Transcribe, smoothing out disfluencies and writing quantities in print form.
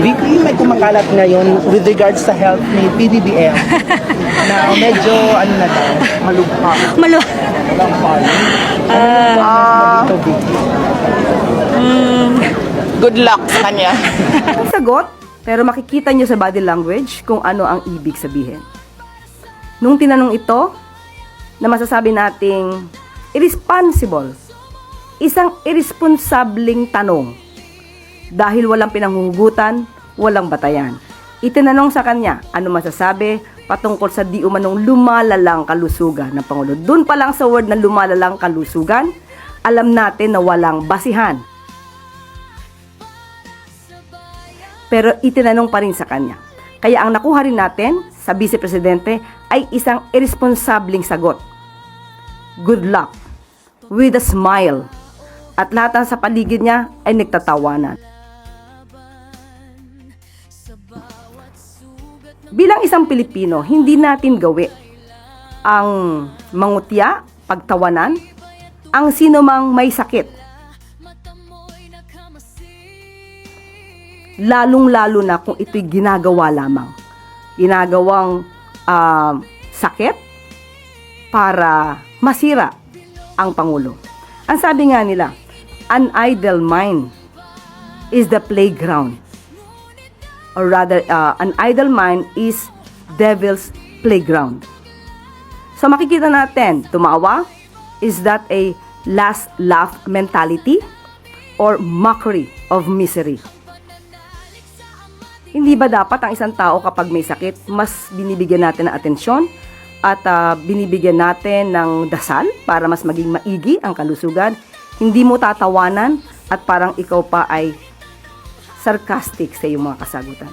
Vicky, may kumakalat ngayon with regards sa health ni PBBM na medyo, ano na daw, malugha. Walang fun. Dito, Vicky. Good luck sa kanya. Ang sagot, pero makikita nyo sa body language kung ano ang ibig sabihin. Nung tinanong ito, na masasabi nating irresponsible, isang irresponsableng tanong dahil walang pinanghuhugutan, walang batayan. Itinanong sa kanya, ano masasabi patungkol sa di umanong lumalalang kalusugan ng Pangulo. Doon pa lang sa word na lumalalang kalusugan, alam natin na walang basihan. Pero itinanong pa rin sa kanya. Kaya ang nakuha rin natin sa Vice Presidente ay isang irresponsableng sagot. Good luck, with a smile. At lahat ng sa paligid niya ay nagtatawanan. Bilang isang Pilipino, hindi natin gawi ang mangutya, pagtawanan, ang sinumang may sakit. Lalong-lalo na kung ito'y ginagawa lamang. Ginagawang sakit para masira ang Pangulo. Ang sabi nga nila, an idle mind is the playground. Or rather, an idle mind is devil's playground. So makikita natin, tumawa, is that a last laugh mentality or mockery of misery? Hindi ba dapat ang isang tao kapag may sakit, mas binibigyan natin ng atensyon at binibigyan natin ng dasal para mas maging maigi ang kalusugan? Hindi mo tatawanan at parang ikaw pa ay sarcastic sa iyong mga kasagutan.